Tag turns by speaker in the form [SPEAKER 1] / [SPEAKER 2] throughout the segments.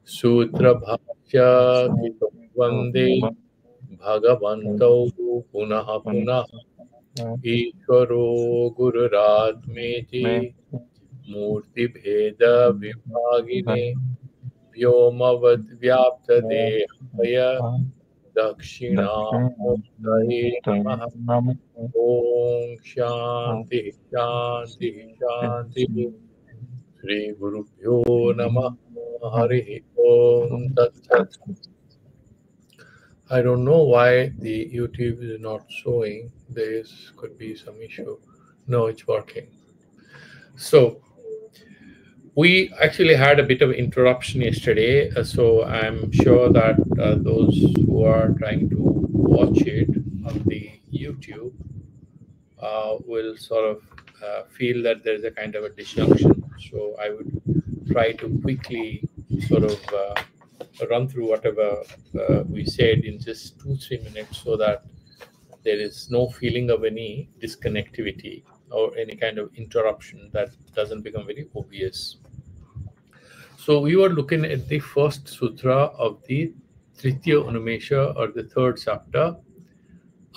[SPEAKER 1] Sutra Bhashya Kitam Vande Bhagavantau Punaha Punaha Ishvaro Gururatmeti Murti Bheda Vibhagine Vyomavad Vyapta Dehaya Dakshinamurtaye Namaha Om Shanti Shanti Shanti Shri Guru Bhyo Namaha Harihi Om Tat Sat. I don't know why the YouTube is not showing. There could be some issue. No, it's working. So we actually had a bit of interruption yesterday. So I'm sure that those who are trying to watch it on the YouTube will sort of feel that there's a kind of a disjunction. So I would try to quickly sort of run through whatever we said in just 2-3 minutes so that there is no feeling of any disconnectivity or any kind of interruption that doesn't become very obvious. So we were looking at the first sutra of the Tritiya Unumesha, or the third chapter,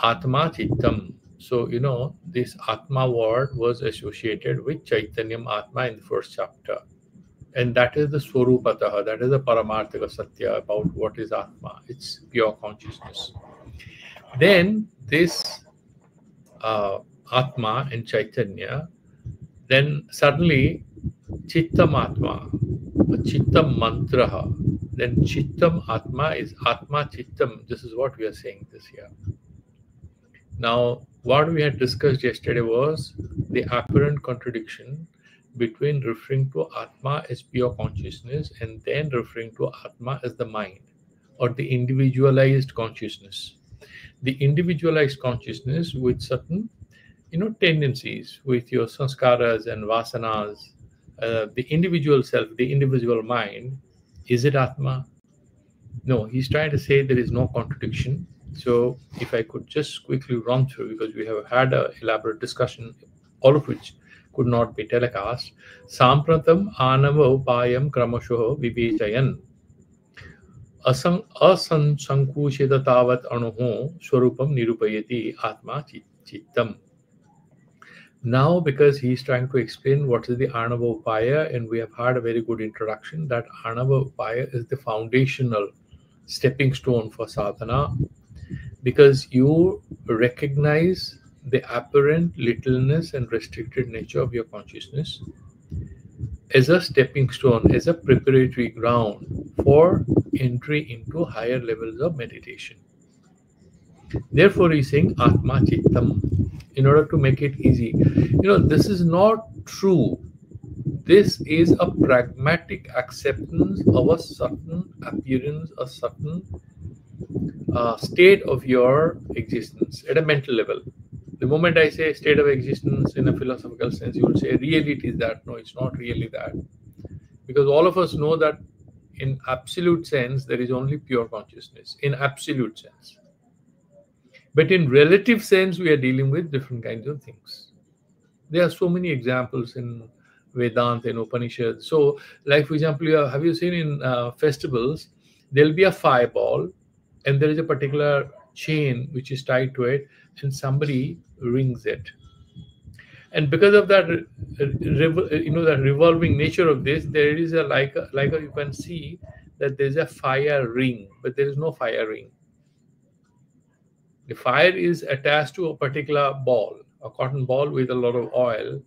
[SPEAKER 1] Atma Chittam. So, this Atma word was associated with Chaitanyam Atma in the first chapter. And that is the Swarupataha, that is the Paramarthika Satya about what is Atma. It's pure consciousness. Then this Atma and Chaitanya, then suddenly Chittam Atma, Chittam Mantraha, then Chittam Atma is Atma Chittam. This is what we are saying this year. Now, what we had discussed yesterday was the apparent contradiction between referring to Atma as pure consciousness and then referring to Atma as the mind or the individualized consciousness. The individualized consciousness with certain, tendencies, with your sanskaras and vasanas, the individual self, the individual mind, is it Atma? No, he's trying to say there is no contradiction. So if I could just quickly run through, because we have had an elaborate discussion, all of which could not be telecast. Sampratam anava upayam kramashoho vivechayan asankushita tavat anuho swarupam nirupayati atma chittam. Now, because he's trying to explain what is the Arnava Upaya, and we have had a very good introduction, that Arnava Upaya is the foundational stepping stone for sadhana, because you recognize the apparent littleness and restricted nature of your consciousness as a stepping stone, as a preparatory ground for entry into higher levels of meditation. Therefore, he's saying Atma Chittam in order to make it easy. This is not true. This is a pragmatic acceptance of a certain appearance, a certain state of your existence at a mental level. The moment I say state of existence in a philosophical sense, you will say really it is that. No, it's not really that. Because all of us know that in absolute sense, there is only pure consciousness, in absolute sense. But in relative sense, we are dealing with different kinds of things. There are so many examples in Vedanta and Upanishads. So, like for example, have you seen in festivals, there'll be a fireball and there is a particular chain which is tied to it and somebody rings it. And because of that, that revolving nature of this, there is you can see that there's a fire ring, but there is no fire ring. The fire is attached to a particular ball, a cotton ball with a lot of oil.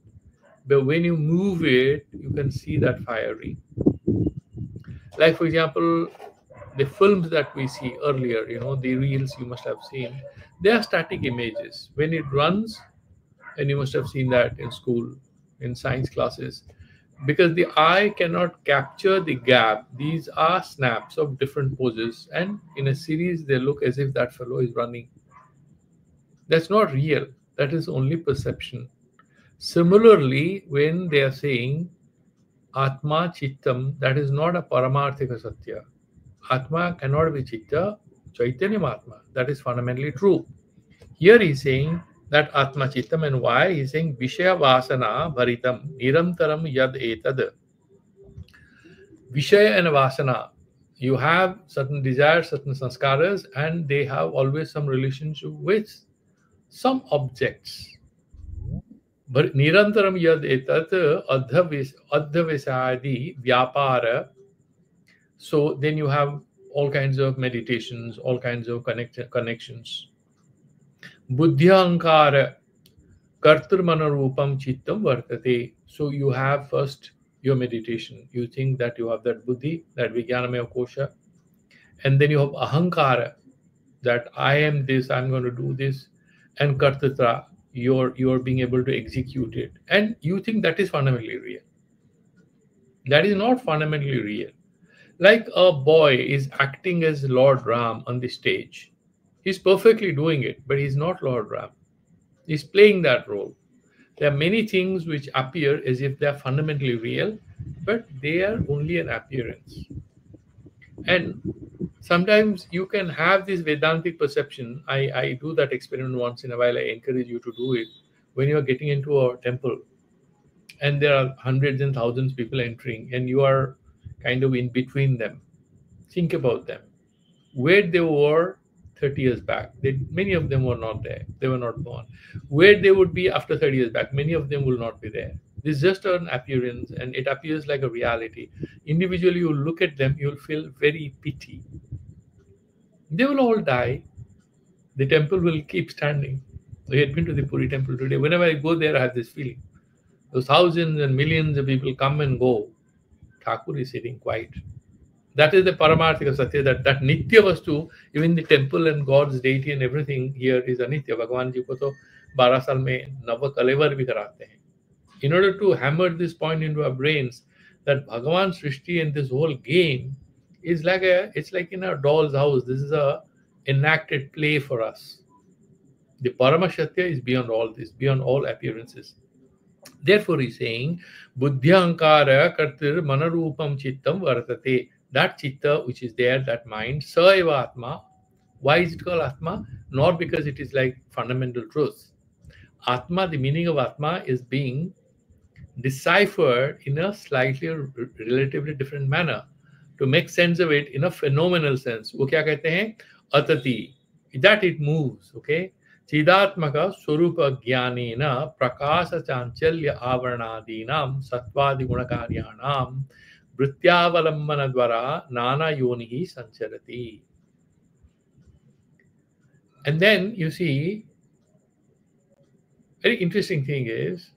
[SPEAKER 1] But when you move it, you can see that fire ring. Like, for example, the films that we see earlier, the reels you must have seen, they are static images. When it runs, and you must have seen that in school, in science classes, because the eye cannot capture the gap. These are snaps of different poses, and in a series, they look as if that fellow is running. That's not real. That is only perception. Similarly, when they are saying Atma Chittam, that is not a Paramarthika Satya. Atma cannot be Chitta, Chaitanyam Atma. That is fundamentally true. Here he is saying that Atma Chittam, and why? He is saying Vishaya Vasana Bharitam Nirantaram Yad Etad. Vishaya and Vasana. You have certain desires, certain sanskaras, and they have always some relationship with some objects. But nirantaram yad etat adhavisadi vyapara. So then you have all kinds of meditations, all kinds of connections. Buddhyankara karturmanarupam chittam vartate. So you have first your meditation. You think that you have that buddhi, that vijnanamaya kosha, and then you have ahankara, that I am this, I'm going to do this, and kartatra, you're being able to execute it, and you think that is fundamentally real. That is not fundamentally real. Like a boy is acting as Lord Ram on the stage. He's perfectly doing it, but he's not Lord Ram. He's playing that role. There are many things which appear as if they are fundamentally real, but they are only an appearance. And sometimes you can have this Vedantic perception. I do that experiment once in a while. I encourage you to do it when you are getting into a temple and there are hundreds and thousands of people entering and you are kind of in between them. Think about them. Where they were 30 years back, many of them were not there. They were not born. Where they would be after 30 years back, many of them will not be there. This is just an appearance and it appears like a reality. Individually, you look at them, you'll feel very pity. They will all die. The temple will keep standing. I had been to the Puri temple today. Whenever I go there, I have this feeling. Those thousands and millions of people come and go. Thakur is sitting quiet. That is the Paramarthika Satya, that Nitya Vastu, even the temple and God's deity and everything here is Anitya. Bhagavan ji ko to 12 saal mein Nava Kalevar bhi karate hain. In order to hammer this point into our brains, that Bhagavan Srishti and this whole game is like it's like in a doll's house. This is a enacted play for us. The Paramashatya is beyond all this, beyond all appearances. Therefore, he's saying, Buddhyankara kartir manarupam chittam vartate. That chitta which is there, that mind, Saiva Atma. Why is it called Atma? Not because it is like fundamental truth. Atma, the meaning of Atma is being deciphered in a slightly relatively different manner to make sense of it in a phenomenal sense. वो क्या कहते हैं? Atati. That it moves, okay? चिदात्मक स्वरूप ज्ञानेन प्रकाश चांचल्य आवरणादीनां सत्वादि गुणकार्याणां वृत्त्यावलंबन द्वारा नाना योनिः संचरति. And then you see, very interesting thing is,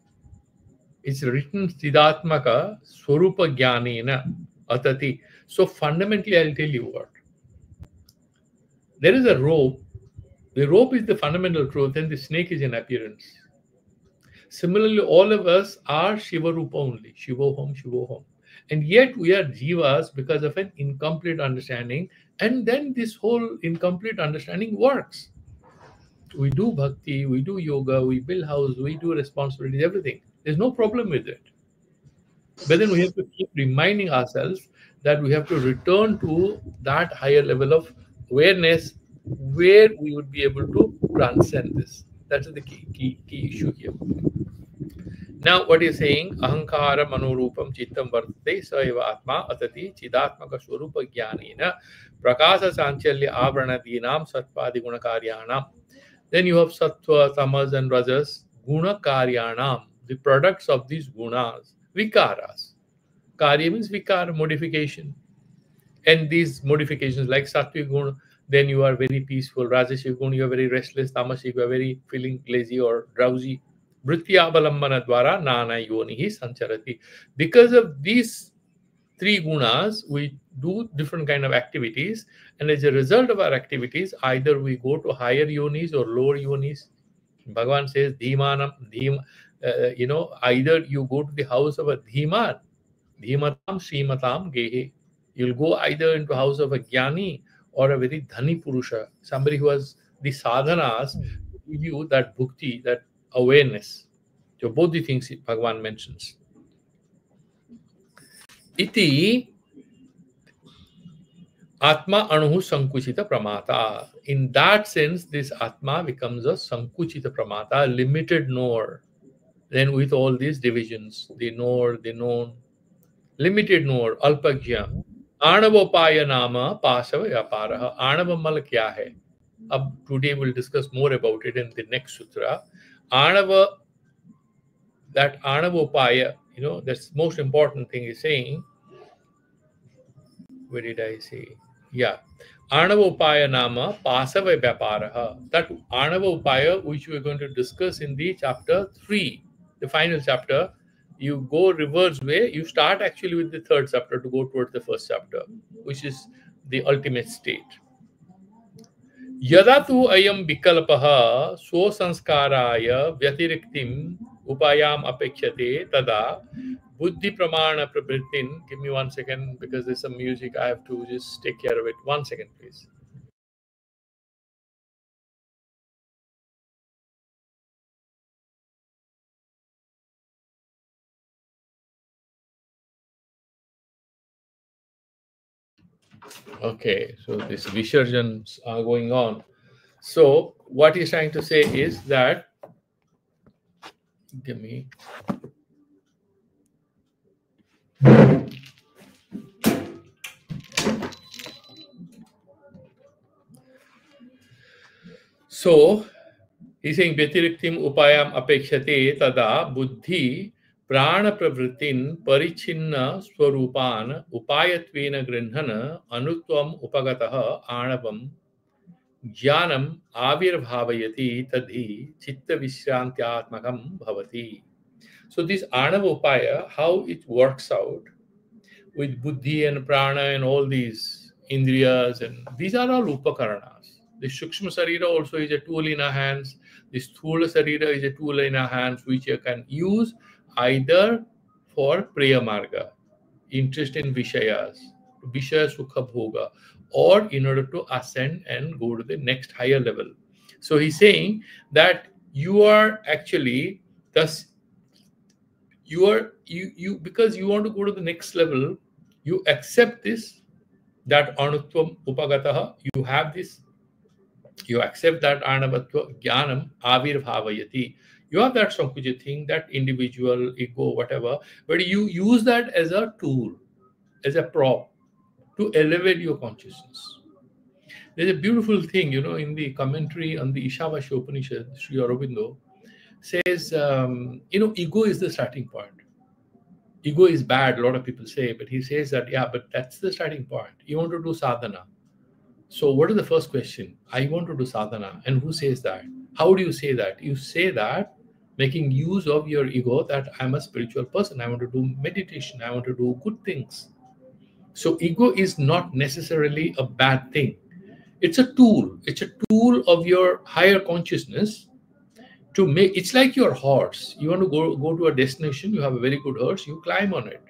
[SPEAKER 1] it's written Siddhatmaka Swarupa Jnanena Atati. So fundamentally, I'll tell you what. There is a rope. The rope is the fundamental truth and the snake is an appearance. Similarly, all of us are Shiva Rupa only. Shivoham, Shivoham. And yet we are Jivas because of an incomplete understanding. And then this whole incomplete understanding works. We do bhakti, we do yoga, we build house, we do responsibilities, everything. There's no problem with it. But then we have to keep reminding ourselves that we have to return to that higher level of awareness where we would be able to transcend this. That's the key issue here. Now, what he's saying, ahankara manorupam chittam vartate saeva atma atati chidatmaka swarupa jnanena prakasa sanchalya avranadinam satvadi gunakaryanam. Then you have sattva, tamas, and rajas, gunakaryanam, the products of these gunas, vikaras. Karya means vikara, modification. And these modifications like sattvic guna, then you are very peaceful. Rajasic guna, you are very restless. Tamasic, you are very feeling lazy or drowsy. Vrittyabalambana dwara nana yonihi sancharati. Because of these three gunas, we do different kind of activities, and as a result of our activities, either we go to higher yonis or lower yonis. Bhagavan says, either you go to the house of a dhiman, dhimatam srimatam gehe. You'll go either into house of a jnani or a very dhani purusha, somebody who has the sadhanas to give you that bhukti, that awareness. So both the things Bhagavan mentions. Iti Atma Anuhu Sankuchita Pramata. In that sense, this Atma becomes a Sankuchita Pramata, a limited knower. Then with all these divisions, the knower, the known, limited knower, अल्पज्ञ। आणवोपाय नाम पाशव व्यापारः। आणवमल क्या है? अब today we'll discuss more about it in the next sutra. Anava, that Anavopaya, that's most important thing is saying. Where did I say? Yeah. Anavopaya nama pasava vyaparaha. That Anavopaya, which we're going to discuss in the chapter 3, the final chapter, you go reverse way. You start actually with the third chapter to go towards the first chapter, which is the ultimate state. यदा तु अयम विकल्पः स्वसंस्काराय व्यतिरिक्तिम् उपायाम अपेक्षते तदा बुद्धि प्रमाण प्रवृत्तिन. Give me 1 second because there's some music. I have to just take care of it. 1 second, please. Okay, so these visarjans are going on. So what he's trying to say is that, give me. So he's saying व्यतिरिक्तिम उपायम अपेक्षते तदा बुद्धि प्राण प्रवृत्तिन परिचिन्न स्वरूपान उपायत्वेन गृह्णन अनुत्वम उपगतः आणवम ज्ञानम आविर्भावयति तद्धि चित्त विश्रांत्यात्मकम भवति. So this Anava Upaya, how it works out with buddhi and prana and all these indriyas, and these are all upakaranas. The Shukshma Sarira also is a tool in our hands. The Sthula Sarira is a tool in our hands, which you can use either for Priya Marga, interest in Vishayas, Vishaya Sukha Bhoga, or in order to ascend and go to the next higher level. So he's saying that you are actually, thus, you because you want to go to the next level, you accept this, that anutvam upagataha, you have this, you accept that anavatva jnanam avirbhavayati. You have that sankuja thing, that individual ego, whatever, but you use that as a tool, as a prop to elevate your consciousness. There's a beautiful thing, in the commentary on the Ishavasya Upanishad, Sri Aurobindo says, ego is the starting point. Ego is bad, a lot of people say, but he says that, yeah, but that's the starting point. You want to do sadhana. So what is the first question? I want to do sadhana. And who says that? How do you say that? You say that making use of your ego, that I'm a spiritual person. I want to do meditation. I want to do good things. So ego is not necessarily a bad thing. It's a tool. It's a tool of your higher consciousness to make. It's like your horse. You want to go to a destination, you have a very good horse, you climb on it,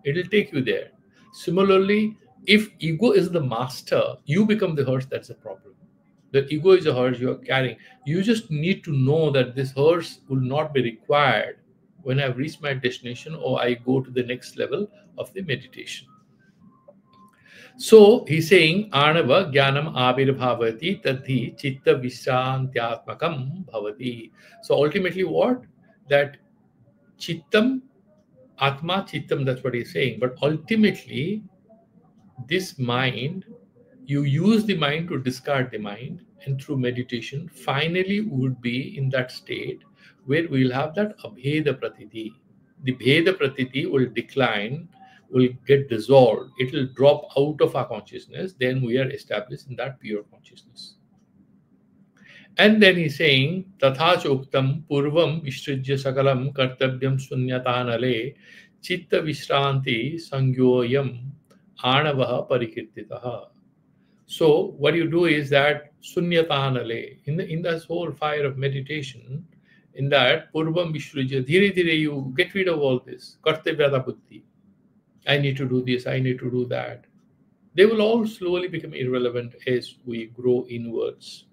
[SPEAKER 1] it'll take you there. Similarly, if ego is the master, you become the horse. That's the problem. The ego is a horse you are carrying. You just need to know that this horse will not be required when I've reached my destination or I go to the next level of the meditation. So he's saying Anava Jnanam Avirbhavati Tadhi Chitta Vishantyatmakam Bhavati. So ultimately what? That Chittam, Atma Chittam, that's what he's saying. But ultimately, this mind, you use the mind to discard the mind, and through meditation, finally would be in that state where we'll have that Abheda Pratiti. The Bheda Pratiti will decline, will get dissolved, it will drop out of our consciousness, then we are established in that pure consciousness. And then he's saying, Tatha Choktam Purvam Vishrujya Sakalam Kartavyam Sunyatanale Chitta Vishranti Sangyoyam Anavaha Parikirtitaha. So what you do is that Sunyatanale, in this whole fire of meditation, in that Purvam Vishrujya, Dhire Dhire you get rid of all this, Kartavyata Buddhi. I need to do this, I need to do that. They will all slowly become irrelevant as we grow inwards.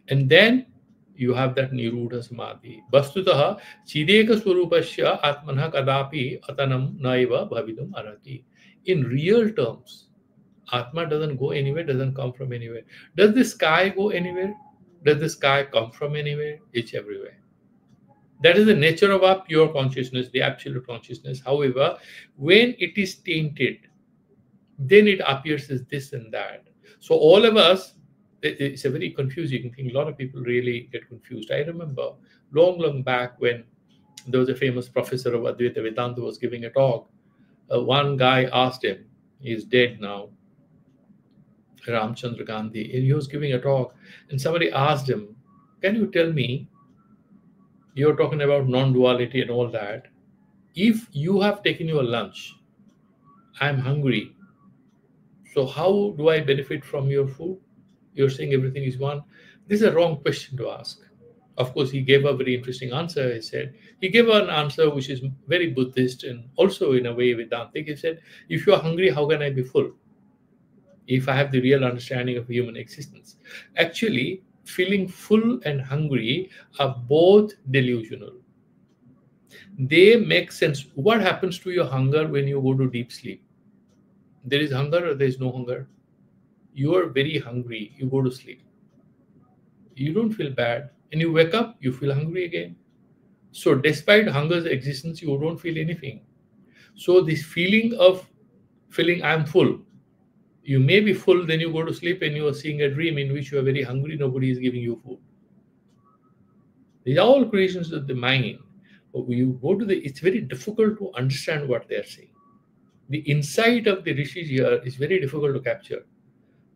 [SPEAKER 1] And then you have that Nirudha Samadhi. Vastutaha Chideka Swarupasya Atmanha Kadapi Atanam Naiva Bhavidum Arati. In real terms, Atma doesn't go anywhere, doesn't come from anywhere. Does the sky go anywhere? Does the sky come from anywhere? It's everywhere. That is the nature of our pure consciousness, the absolute consciousness. However, when it is tainted, then it appears as this and that. So all of us, it's a very confusing thing. A lot of people really get confused. I remember long, long back when there was a famous professor of Advaita Vedanta who was giving a talk. One guy asked him, he's dead now, Ramchandra Gandhi, and he was giving a talk, and somebody asked him, "Can you tell me, you're talking about non-duality and all that. If you have taken your lunch, I'm hungry. So how do I benefit from your food? You're saying everything is one." This is a wrong question to ask. Of course, he gave a very interesting answer. He gave an answer which is very Buddhist and also in a way Vedantic. He said, if you're hungry, how can I be full? If I have the real understanding of human existence. Actually, feeling full and hungry are both delusional. They make sense. What happens to your hunger when you go to deep sleep? There is hunger or there is no hunger? You are very hungry, you go to sleep. You don't feel bad. And you wake up, you feel hungry again. So, despite hunger's existence, you don't feel anything. So, this feeling of feeling I'm full, you may be full, then you go to sleep and you are seeing a dream in which you are very hungry, nobody is giving you food. These are all creations of the mind. But when you go to it's very difficult to understand what they are saying. The insight of the rishis here is very difficult to capture.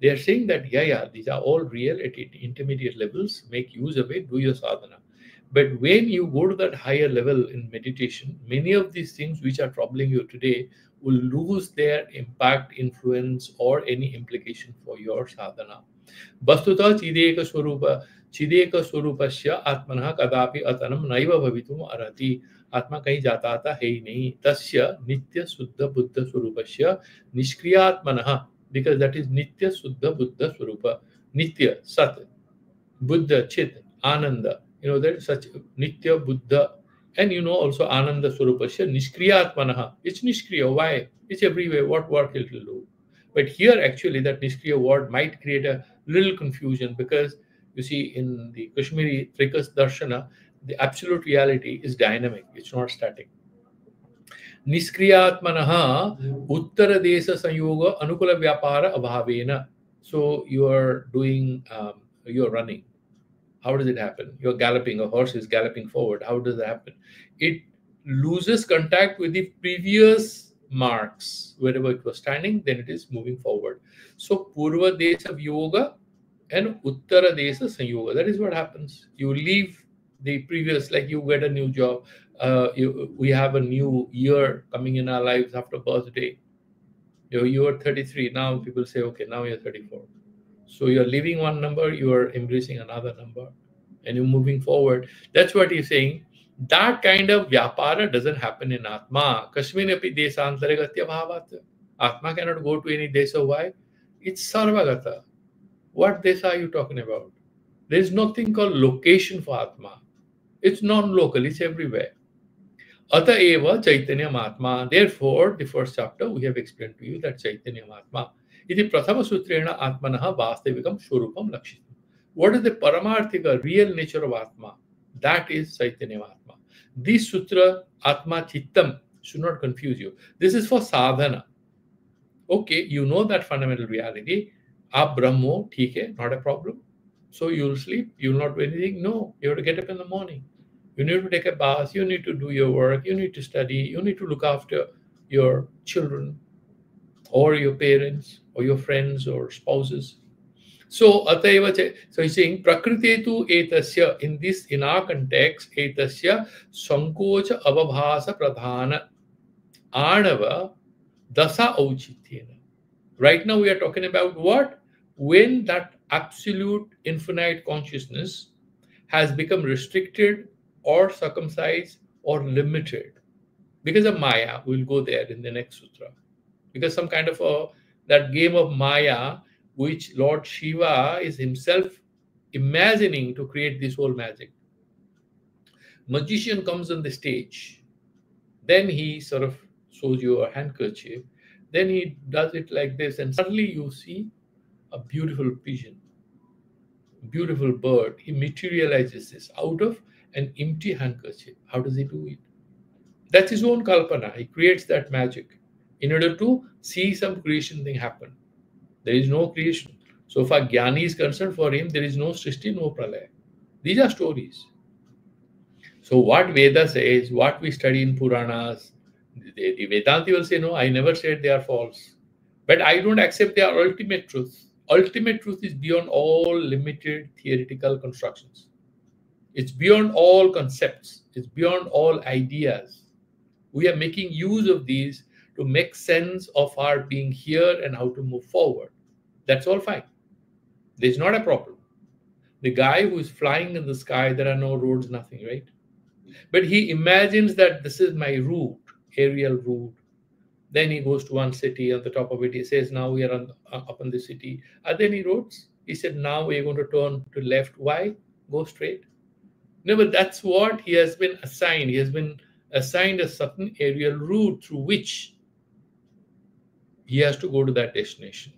[SPEAKER 1] They are saying that, yeah, these are all real at intermediate levels, make use of it, do your sadhana. But when you go to that higher level in meditation, many of these things which are troubling you today will lose their impact, influence, or any implication for your sadhana. Vastuta chideka swarupasya atmanah kadapi atanam naiva bhavitum arati. आत्मा कहीं जाता आता है ही नहीं. तस्य नित्य शुद्ध Buddha स्वरूपस्य निष्क्रियात्मनः, because that is nitya suddha buddha swarupa. Nitya sat, buddha chit, ananda, that is such nitya buddha. And also ananda swarupasya nishkriyatmanaha. It's nishkriya. Why? It's everywhere. What work it will do? But here actually that nishkriya word might create a little confusion, because you see in the Kashmiri Trikas Darshana, the absolute reality is dynamic. It's not static. Niskriyatmanaha uttara desa sanyoga anukula vyapara abhavena. So you are doing, you're running. How does it happen? You're galloping, a horse is galloping forward. How does that happen? It loses contact with the previous marks. Wherever it was standing, then it is moving forward. So Purva Desa Yoga and Uttara Desa Sanyoga. That is what happens. You leave the previous, like you get a new job. We have a new year coming in our lives after birthday. You are 33. Now people say, okay, now you're 34. So you're leaving one number, you are embracing another number, and you're moving forward. That's what he's saying. That kind of vyapara doesn't happen in Atma. Kashmir api desantargatya bhavat. Atma cannot go to any desa. Why? It's sarvagata. What desa are you talking about? There is nothing called location for Atma. It's non-local, it's everywhere. Ata eva chaitanyam atma. Therefore, the first chapter we have explained to you that chaitanyam atma. Iti prathama sutrena atmanaha vastavikam shurupam lakshitam. What is the paramarthika, real nature of Atma? That is chaitanyam atma. This sutra, Atma Chittam, should not confuse you. This is for sadhana. Okay, you know that fundamental reality. Ab Brahmo, theek hai, not a problem. So you'll sleep, you'll not do anything. No, you have to get up in the morning. You need to take a bath, you need to do your work, you need to study, you need to look after your children or your parents or your friends or spouses. So, so he's saying, Prakritetu etasya, in our context, etasya sankocha avabhasa pradhana anava dasa auchityena. Right now we are talking about what? When that absolute infinite consciousness has become restricted or circumcised or limited because of Maya. We'll go there in the next sutra. Because some kind of that game of Maya, which Lord Shiva is himself imagining to create this whole magic. Magician comes on the stage. Then he sort of shows you a handkerchief. Then he does it like this, and suddenly you see a beautiful pigeon, beautiful bird. He materializes this out of an empty handkerchief. How does he do it? That's his own kalpana. He creates that magic in order to see some creation thing happen. There is no creation. So far, Jnani is concerned, for him, there is no Srishti, no Pralaya. These are stories. So what Veda says, what we study in Puranas, the Vedanti will say, no, I never said they are false. But I don't accept their ultimate truth. Ultimate truth is beyond all limited theoretical constructions. It's beyond all concepts. It's beyond all ideas. We are making use of these to make sense of our being here and how to move forward. That's all fine. There's not a problem. The guy who is flying in the sky, there are no roads, nothing, right? But he imagines that this is my route, aerial route. Then he goes to one city, on the top of it, he says, now we are up in the city. Are there any roads? He said, now we are going to turn to left. Why? Go straight. No, but that's what he has been assigned. He has been assigned a certain aerial route through which he has to go to that destination.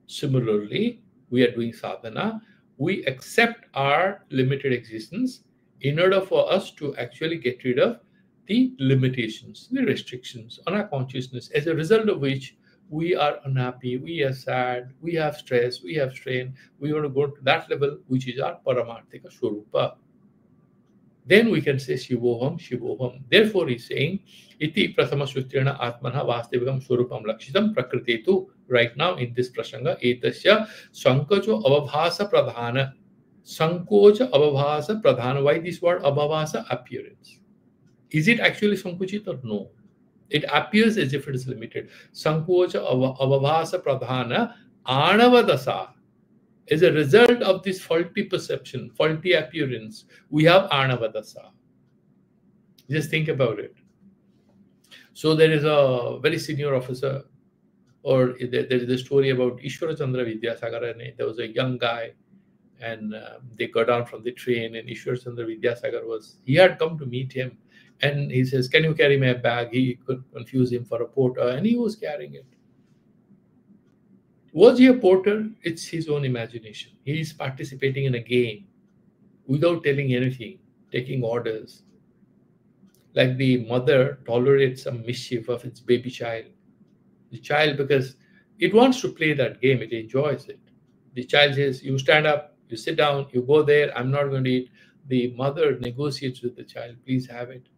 [SPEAKER 1] Similarly, we are doing sadhana. We accept our limited existence in order for us to actually get rid of the limitations, the restrictions on our consciousness, as a result of which we are unhappy, we are sad, we have stress, we have strain. We want to go to that level, which is our paramarthika swarupa. Then we can say Shivoham, Shivoham. Therefore, he's saying, Iti Prathama Sutrena Atmana Vastavikam Swarupam Lakshitam Prakritetu. Right now, in this prasanga, Etasya Sankocho Abhavasa Pradhana. Sankocha Abhavasa Pradhana. Why this word Abhavasa? Appearance. Is it actually Sankuchit or no? It appears as if it is limited. Sankocha Abhavasa Pradhana Anavadasa. As a result of this faulty perception, faulty appearance, we have Anavadasa. Just think about it. So there is a very senior officer, or there is a story about Ishwara Chandra Vidyasagar. There was a young guy, and they got down from the train, and Ishwara Chandra Vidyasagar he had come to meet him, and he says, can you carry my bag? He could confuse him for a porter, and he was carrying it. Was he a porter? It's his own imagination. He is participating in a game without telling anything, taking orders. Like the mother tolerates some mischief of its baby child. The child, because it wants to play that game, it enjoys it. The child says, you stand up, you sit down, you go there, I'm not going to eat. The mother negotiates with the child, please have it.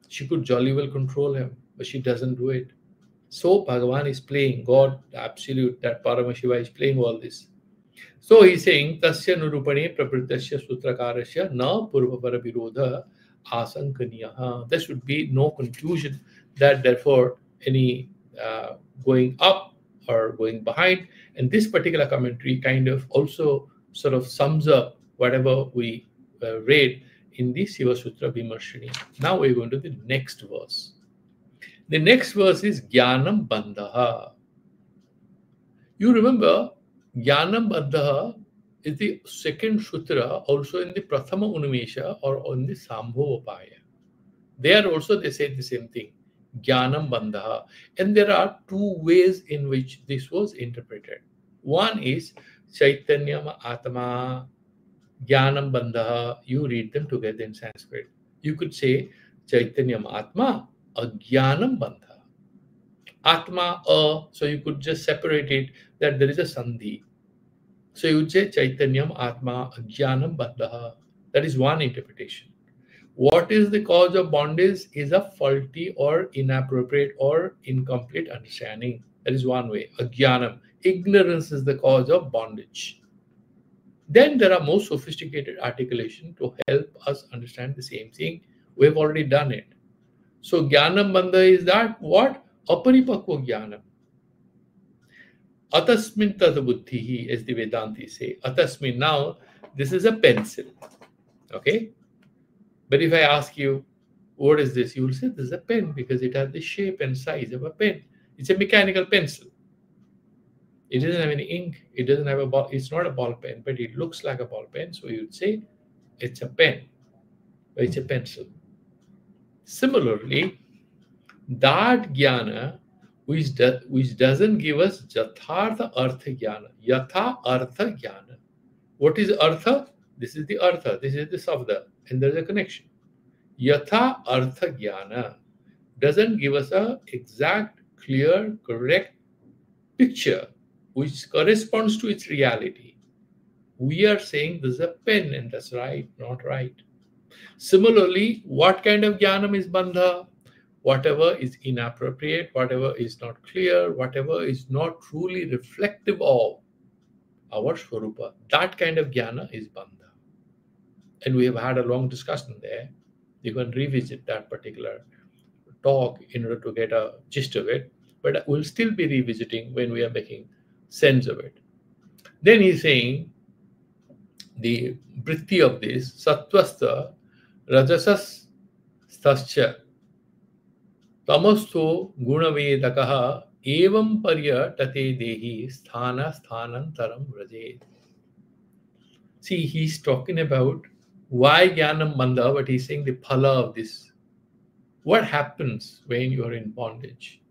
[SPEAKER 1] She could jolly well control him, but she doesn't do it. So Bhagavan is playing, God, the absolute, that Paramashiva is playing all this. So he's saying, Tasya nurupane prapritasya sutrakarasya na purvapara virodha asankaniyaha. There should be no confusion that therefore any going up or going behind. And this particular commentary kind of also sort of sums up whatever we read in the Siva Sutra Vimarshini. Now we're going to the next verse. The next verse is Jnanam Bandhaha. You remember, Jnanam Bandhaha is the second sutra also in the Prathama Unmesha or on the Sambhovapaya. There also they say the same thing, Jnanam Bandhaha. And there are two ways in which this was interpreted. One is Chaitanyam Atma, Jnanam Bandhaha. You read them together in Sanskrit. You could say Chaitanyam Atma, Ajnanam Bandha. Atma, so you could just separate it, that there is a sandhi. So you would say Chaitanyam Atma Ajnanam Bandha. That is one interpretation. What is the cause of bondage is a faulty or inappropriate or incomplete understanding. That is one way. Ajnanam. Ignorance is the cause of bondage. Then there are more sophisticated articulation to help us understand the same thing. We have already done it. So Jnanam Bandha is that what? Aparipakva Jnanam. Atasmin tad buddhihi, as the Vedanti say. Atasmin, now this is a pencil. Okay? But if I ask you, what is this? You will say this is a pen because it has the shape and size of a pen. It's a mechanical pencil. It doesn't have any ink. It doesn't have a ball. It's not a ball pen, but it looks like a ball pen. So you would say it's a pen. But it's a pencil. Similarly, that jnana which doesn't give us yathartha artha jnana. Yatha artha jnana. What is artha? This is the artha. This is the sabda. And there's a connection. Yatha Artha Jnana doesn't give us a exact, clear, correct picture which corresponds to its reality. We are saying this is a pen and that's right, not right. Similarly, what kind of jnanam is bandha? Whatever is inappropriate, whatever is not clear, whatever is not truly reflective of our Swarupa, that kind of jnana is bandha. And we have had a long discussion there. You can revisit that particular talk in order to get a gist of it, but we'll still be revisiting when we are making sense of it. Then he's saying the vritti of this, sattvastha, rajasas stascha, tamasto gunavedakaha, evam paryatate dehi sthana sthanantaram rajet. See, he's talking about why jnanam bandha, but he's saying the phala of this. What happens when you are in bondage?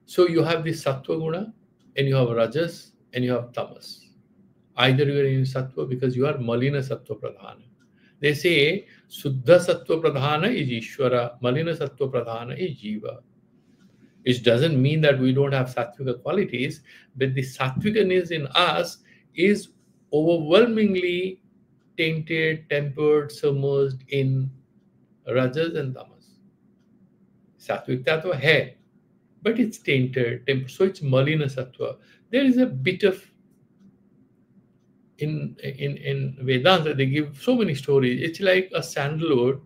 [SPEAKER 1] So you have the sattva guna, and you have rajas, and you have tamas. Either you are in sattva because you are malina sattva pradhana. They say suddha sattva pradhana is Ishvara, malina sattva pradhana is Jiva. It doesn't mean that we don't have sattvika qualities, but the sattvikaness in us is overwhelmingly tainted, tempered, submerged in rajas and tamas. Sattvic tattva hai, but it's tainted, so it's malina sattva. There is a bit of in Vedanta, they give so many stories. It's like a sandalwood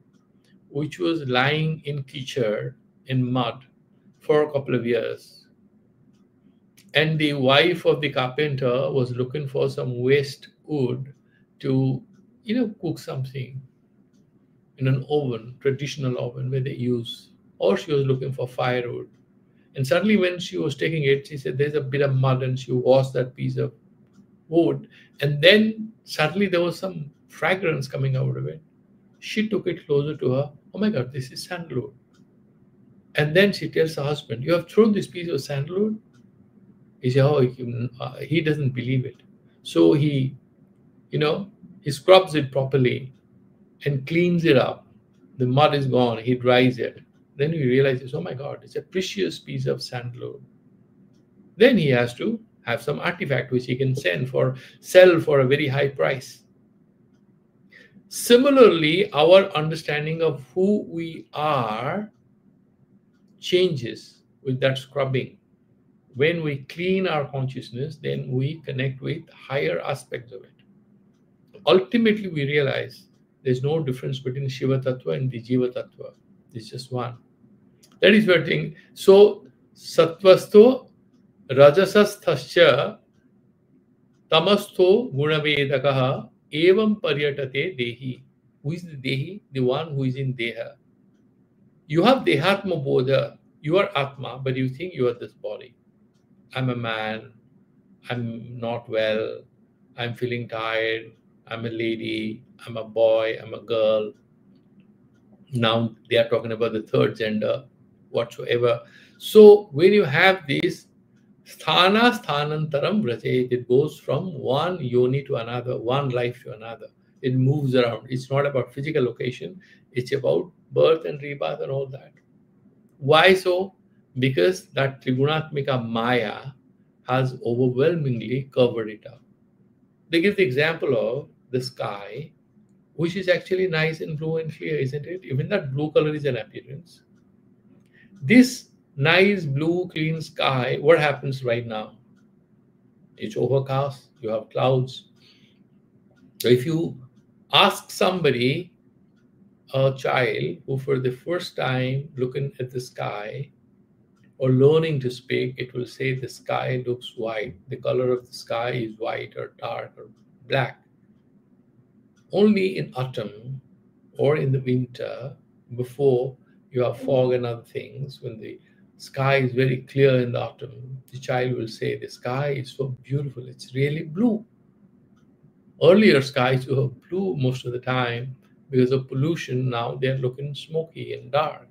[SPEAKER 1] which was lying in kishar, in mud, for a couple of years. And the wife of the carpenter was looking for some waste wood to, cook something in an oven, traditional oven where they use, or she was looking for firewood. And suddenly when she was taking it, she said, there's a bit of mud, and she washed that piece of wood, and then suddenly there was some fragrance coming out of it. She took it closer to her. Oh my God, this is sandalwood. And then she tells her husband, you have thrown this piece of sandalwood? He said, he doesn't believe it. So he scrubs it properly and cleans it up. The mud is gone. He dries it. Then he realizes, oh my God, it's a precious piece of sandalwood. Then he has to have some artifact which he can sell for a very high price. Similarly, our understanding of who we are changes with that scrubbing. When we clean our consciousness, then we connect with higher aspects of it. Ultimately, we realize there's no difference between Shiva Tattva and the Jiva Tattva. It's just one. That is one thing. So, Sattvasto Rajasasthascha Tamasto Gunavedakaha Evam Paryatate Dehi. Who is the Dehi? The one who is in Deha. You have Dehatma Bodha. You are Atma, but you think you are this body. I'm a man. I'm not well. I'm feeling tired. I'm a lady. I'm a boy. I'm a girl. Now they are talking about the third gender, whatsoever. So when you have this sthana sthanantaram vrajet, it goes from one yoni to another, one life to another. It moves around. It's not about physical location. It's about birth and rebirth and all that. Why so? Because that Trigunatmika Maya has overwhelmingly covered it up. They give the example of the sky, which is actually nice and blue and clear, isn't it? Even that blue color is an appearance. This nice blue clean sky, what happens right now? It's overcast, you have clouds. So if you ask somebody, a child who for the first time looking at the sky or learning to speak, it will say the sky looks white. The color of the sky is white or dark or black. Only in autumn or in the winter, before you have fog and other things, when the sky is very clear in the autumn, the child will say, the sky is so beautiful, it's really blue. Earlier skies were blue most of the time. Because of pollution, now they're looking smoky and dark.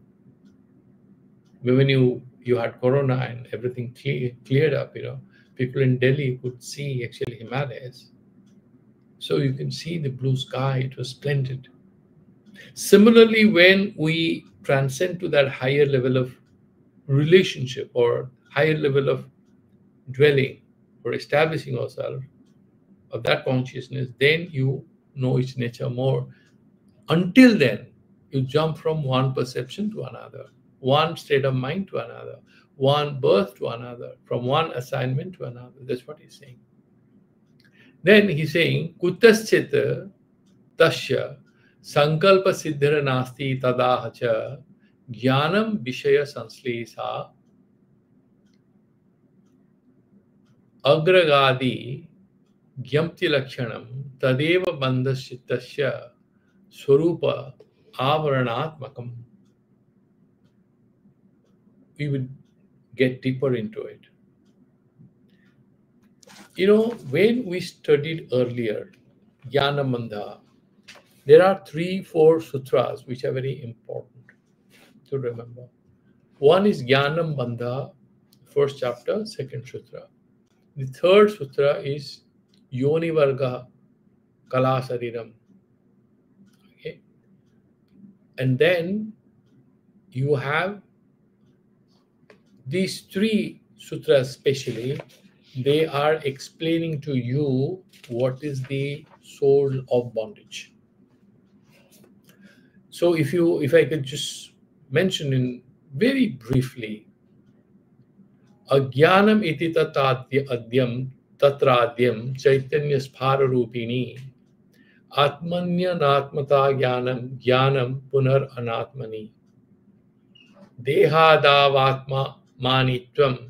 [SPEAKER 1] But when you had corona and everything cleared up, people in Delhi could see actually Himalayas. So you can see the blue sky, it was splendid. Similarly, when we transcend to that higher level of relationship or higher level of dwelling or establishing ourselves of that consciousness, then you know its nature more. Until then, you jump from one perception to another, one state of mind to another, one birth to another, from one assignment to another. That's what he's saying. Then he's saying, Kutaschita tasya sankalpa siddhara nasti tadahacha jnanam vishaya sanslesa agragadi gyamti lakshanam tadeva bandhasya swarupa avaranatmakam. We would get deeper into it. You know, when we studied earlier Jnana Bandha, there are 3-4 sutras which are very important to remember. One is Jnana Bandha, first chapter, second sutra. The third sutra is Yoni Varga Kala Sariram. Okay. And then you have these 3 sutras especially, they are explaining to you what is the soul of bondage. So if I could just mention in very briefly, Ajnanam iti adyam tatradyam chaitanya sphara rupini atmanya natmata jnanam jnanam punar anatmani dehadavatma manitvam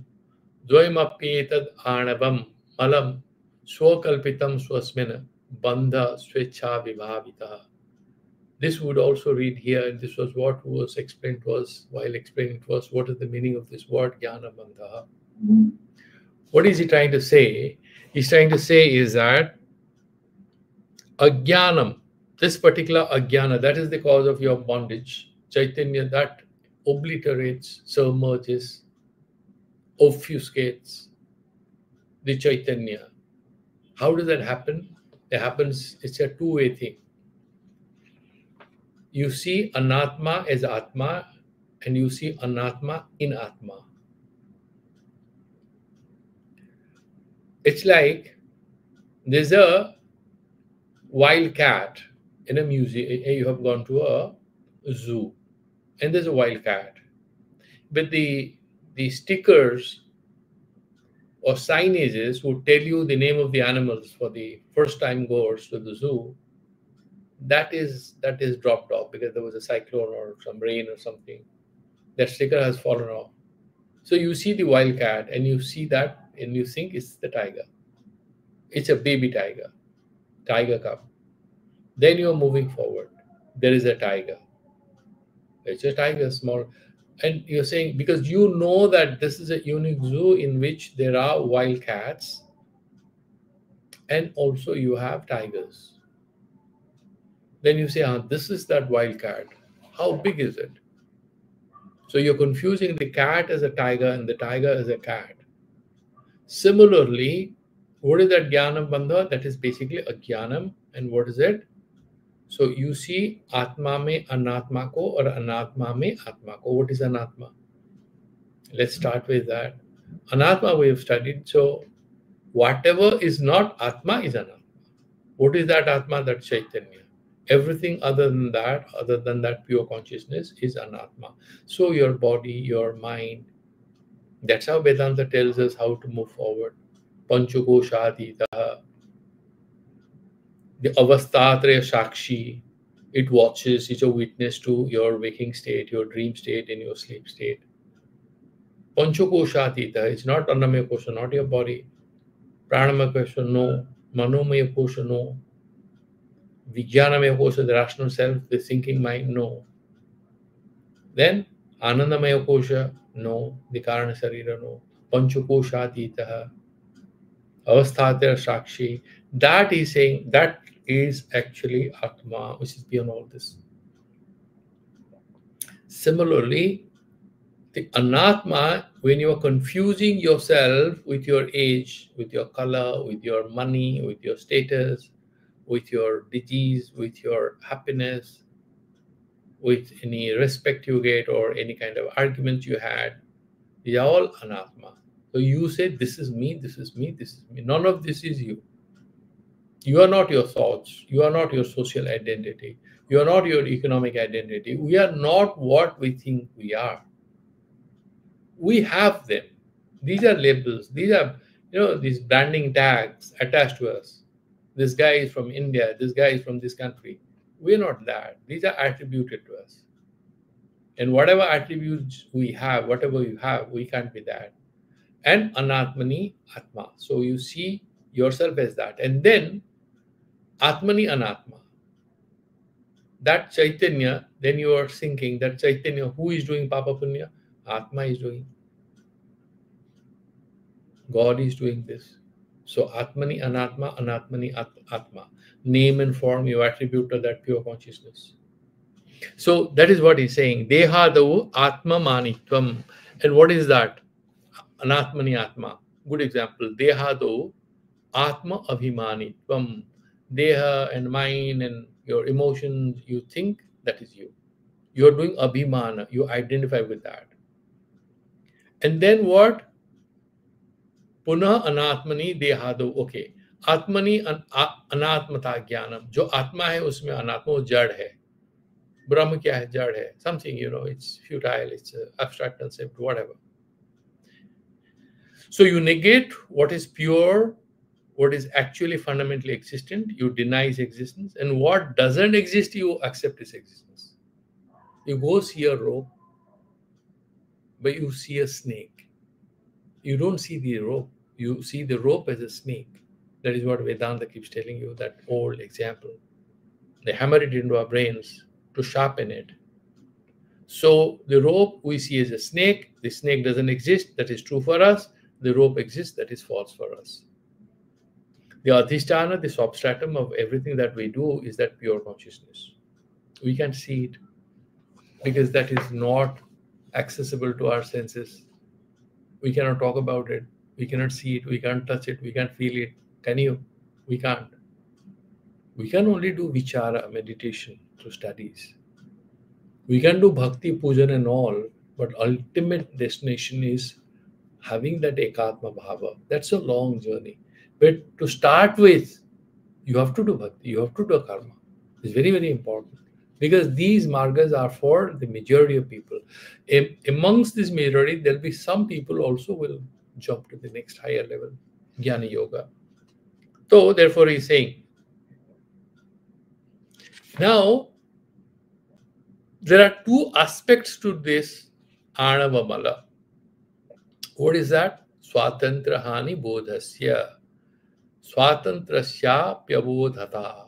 [SPEAKER 1] dvaimapyetad anavam malam swakalpitam swasmin bandha swecha vibhavita. This would also read here, and this was what was explained to us while explaining to us what is the meaning of this word Jnana Bandha. What is he trying to say? He's trying to say is that Ajnanam, this particular Ajnana, that is the cause of your bondage. Chaitanya, that obliterates, submerges, obfuscates the Chaitanya. How does that happen? It happens, it's a two-way thing. You see Anatma as Atma and you see Anatma in Atma. It's like there's a wild cat in a museum. You have gone to a zoo and there's a wild cat. But the stickers or signages would tell you the name of the animals for the first time goers to the zoo. That is dropped off because there was a cyclone or some rain or something. That sticker has fallen off. So you see the wild cat and you see that and you think it's the tiger. It's a baby tiger cub. Then you are moving forward. There is a tiger. It's a tiger, small. And you're saying, because you know that this is a unique zoo in which there are wild cats and also you have tigers. Then you say, this is that wild cat. How big is it? So you're confusing the cat as a tiger and the tiger as a cat. Similarly, what is that Jnana Bandha? That is basically a Jnanam. And what is it? So you see Atma mein Anatma ko or Anatma mein Atma ko. What is Anatma? Let's start with that. Anatma we have studied. So whatever is not Atma is Anatma. What is that Atma? That Chaitanya. Everything other than that pure consciousness is Anatma. So your body, your mind, that's how Vedanta tells us how to move forward. Panchakoshaditaha. The Avastatraya Sakshi, it watches, it's a witness to your waking state, your dream state, and your sleep state. Panchakoshatita, it's not Annamaya Kosha, not your body. Pranamaya Kosha, no. Manomaya Kosha, no. Vijnanamaya Kosha, the rational self, the thinking mind, no. Then Anandamaya Kosha, no. The Karana Sarira, no. Panchakoshatita, Avastatara Sakshi, that is saying, that is actually Atma, which is beyond all this. Similarly, the Anatma, when you are confusing yourself with your age, with your color, with your money, with your status, with your disease, with your happiness, with any respect you get or any kind of argument you had. They are all anatma. So you say, this is me, this is me, this is me. None of this is you. You are not your thoughts. You are not your social identity. You are not your economic identity. We are not what we think we are. We have them. These are labels. These are, these branding tags attached to us. This guy is from India. This guy is from this country. We're not that. These are attributed to us. And whatever attributes we have, whatever you have, we can't be that. And anatmani atma. So you see yourself as that. And then atmani anatma. That Chaitanya, then you are thinking that Chaitanya, who is doing Papa Punya? Atma is doing. God is doing this. So Atmani Anatma, Anatmani Atma. Name and form you attribute to that pure consciousness. So that is what he's saying. Dehadavu Atma Manitvam. And what is that? Anatmani Atma. Good example. Dehadavu Atma Abhimanitvam. Deha and mind and your emotions, you think that is you. You're doing abhimana. You identify with that. And then what? पुनः अनात्मनि देहादो. Okay, आत्मनि अनात्मता ज्ञानम. जो आत्मा है उसमें अनात्मा, वो जड़ है. ब्रह्म क्या है? जड़ है. Something, it's futile, it's an abstract concept, whatever. So you negate what is pure, what is actually fundamentally existent, you deny its existence, and what doesn't exist, you accept its existence. You go see a rope, but you see a snake. You don't see the rope. You see the rope as a snake. That is what Vedanta keeps telling you, that old example. They hammer it into our brains to sharpen it. So the rope we see as a snake. The snake doesn't exist. That is true for us. The rope exists. That is false for us. The adhisthana, the substratum of everything that we do, is that pure consciousness. We can't see it because that is not accessible to our senses. We cannot talk about it. We cannot see it. We can't touch it. We can't feel it. Can you? We can't. We can only do vichara, meditation, through studies. We can do bhakti, pujan and all, but ultimate destination is having that ekatma bhava. That's a long journey. But to start with, you have to do bhakti. You have to do karma. It's very, very important. Because these margas are for the majority of people. Amongst this majority, there'll be some people also will jump to the next higher level, Jnana Yoga. So, therefore, he's saying, now, there are two aspects to this Anava Mala. What is that? Swatantra Hani Bodhasya. Swatantrasya Pyabodhata.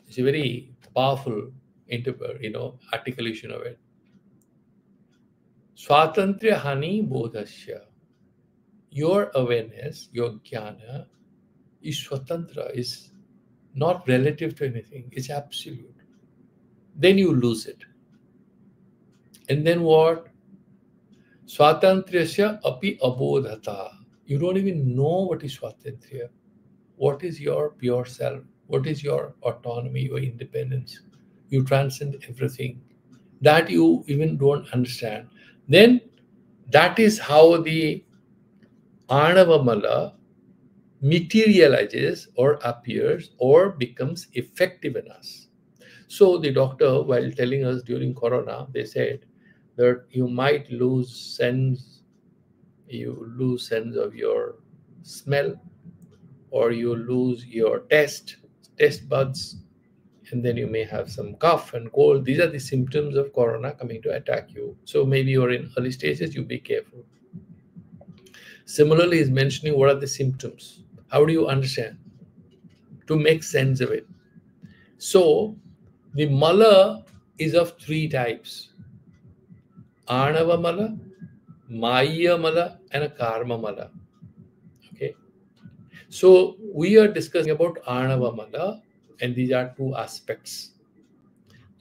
[SPEAKER 1] It's a very powerful articulation of it. Swatantra Hani Bodhasya. Your awareness, your jnana, is swatantra, is not relative to anything, it's absolute. Then you lose it. And then what? Swatantrasya api abodhata. You don't even know what is swatantriya. What is your pure self? What is your autonomy, your independence? You transcend everything. That you even don't understand. Then that is how the Anava Mala materializes or appears or becomes effective in us. So the doctor, while telling us during Corona, they said that you might lose sense of your smell, or you lose your taste buds, and then you may have some cough and cold. These are the symptoms of Corona coming to attack you. So maybe you're in early stages, you be careful. Similarly, he's mentioning what are the symptoms. How do you understand? To make sense of it. So, the mala is of three types. Anava mala, Maya mala, and a karma mala. Okay. So, we are discussing about Anava mala, and these are two aspects.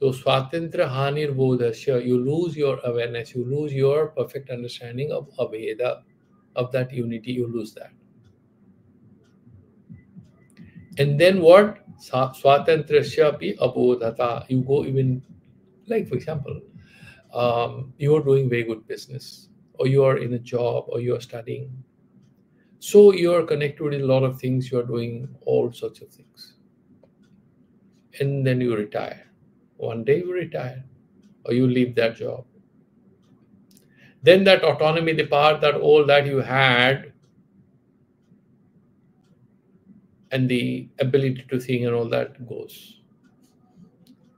[SPEAKER 1] So, Swatantra Hanir Bodhasya, you lose your awareness, you lose your perfect understanding of Aveda, of that unity, you lose that. And then what? Swatantrasya pi abodhata. You go even, like for example, you are doing very good business, or you are in a job, or you are studying. So you are connected with a lot of things, you are doing all sorts of things. And then you retire. One day you retire, or you leave that job. Then that autonomy, the power, that all that you had, and the ability to think and all that goes.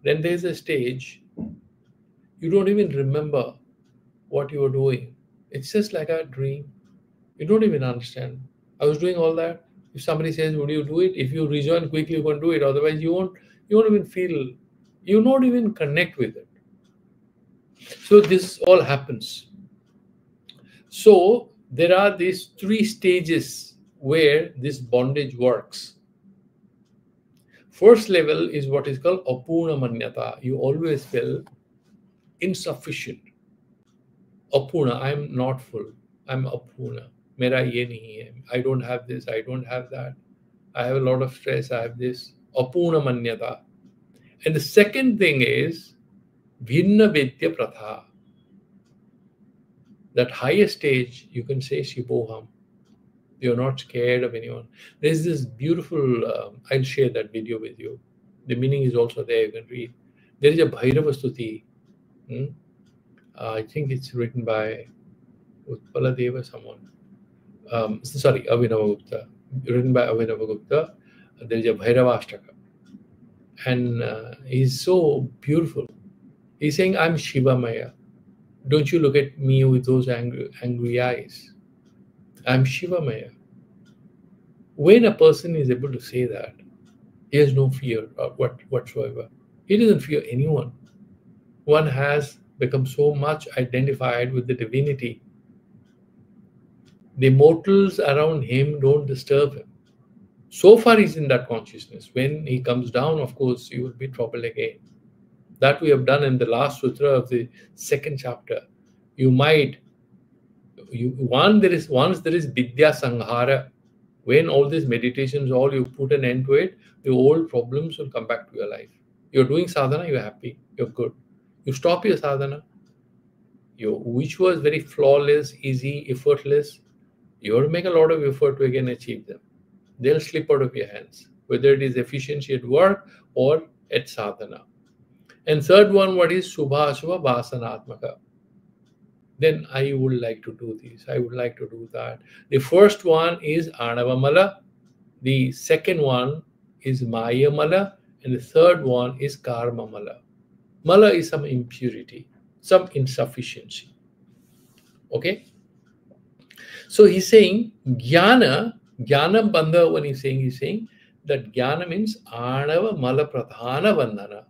[SPEAKER 1] Then there's a stage you don't even remember what you were doing. It's just like a dream. You don't even understand. I was doing all that. If somebody says, "Would you do it?" If you rejoin quickly, you can do it. Otherwise, you won't. You won't even feel. You won't even connect with it. So this all happens. So there are these three stages where this bondage works. First level is what is called apurna manyata. You always feel insufficient. Apurna, I'm not full. I'm apurna. Mera ye nahi hai. I don't have this. I don't have that. I have a lot of stress. I have this. Apurna manyata. And the second thing is bhinna vedya pratha. That higher stage, you can say Shivoham. You're not scared of anyone. There's this beautiful, I'll share that video with you. The meaning is also there, you can read. There is a Bhairava Stuti. I think it's written by Utpala Deva, someone. Sorry, Abhinava Gupta. Written by Abhinava Gupta. There is a Bhairava Ashtaka. And he's so beautiful. He's saying, I'm Shiva Maya. Don't you look at me with those angry eyes. I'm Shiva Maya. When a person is able to say that, he has no fear of whatsoever. He doesn't fear anyone. One has become so much identified with the divinity. The mortals around him don't disturb him. So far he's in that consciousness. When he comes down, of course, he will be troubled again. That we have done in the last sutra of the second chapter. Once there is vidya sanghara, when all these meditations, all you put an end to it, the old problems will come back to your life. You're doing sadhana, you're happy, you're good. You stop your sadhana, which was very flawless, easy, effortless. You have to make a lot of effort to again achieve them. They'll slip out of your hands, whether it is efficiency at work or at sadhana. And third one, what is Subha Subha Vasanatmaka? Then I would like to do this, I would like to do that. The first one is Anavamala, the second one is Maya Mala, and the third one is Karma Mala. Mala is some impurity, some insufficiency. Okay? So he's saying Jnana Bandha, when he's saying that Jnana means Anava Mala Pradhana Bandhana,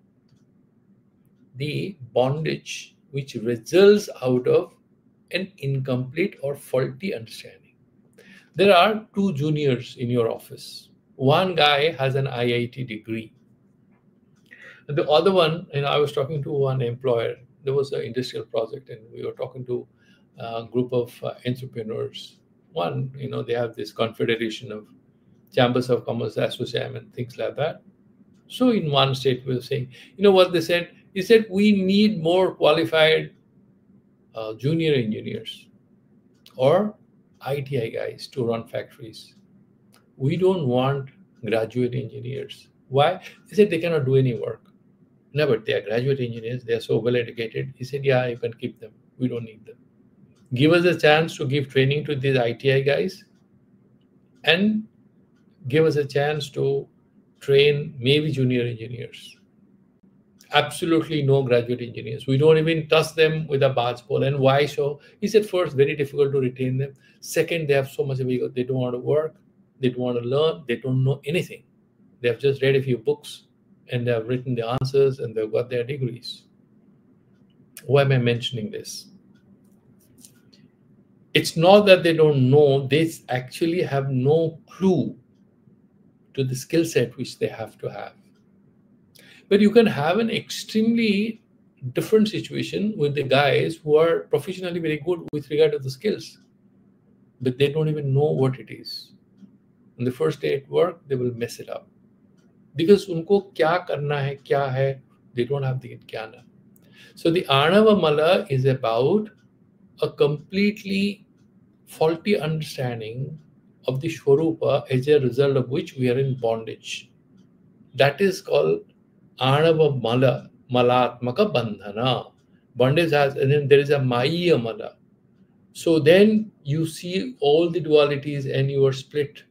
[SPEAKER 1] the bondage which results out of an incomplete or faulty understanding. There are two juniors in your office. One guy has an IIT degree. And the other one, I was talking to one employer. There was an industrial project, and we were talking to a group of entrepreneurs. One, they have this confederation of chambers of commerce, association, and things like that. So in one state, we were saying, what they said? He said, we need more qualified junior engineers or ITI guys to run factories. We don't want graduate engineers. Why? He said they cannot do any work. No, but they are graduate engineers. They are so well educated. He said, yeah, you can keep them. We don't need them. Give us a chance to give training to these ITI guys, and give us a chance to train maybe junior engineers. Absolutely no graduate engineers. We don't even touch them with a barge pole. And why so? He said, first, very difficult to retain them. Second, they have so much of ego. They don't want to work. They don't want to learn. They don't know anything. They have just read a few books, and they have written the answers, and they've got their degrees. Why am I mentioning this? It's not that they don't know. They actually have no clue to the skill set which they have to have. But you can have an extremely different situation with the guys who are professionally very good with regard to the skills, but they don't even know what it is. On the first day at work, they will mess it up. because उनको क्या करना है क्या है, they don't have the jnana. So the Anava Mala is about a completely faulty understanding of the Shwarupa, as a result of which we are in bondage. That is called Anava Mala, Malatmaka Bandhana. Bondage has, and then there is a Maya Mala. So then you see all the dualities and you are split,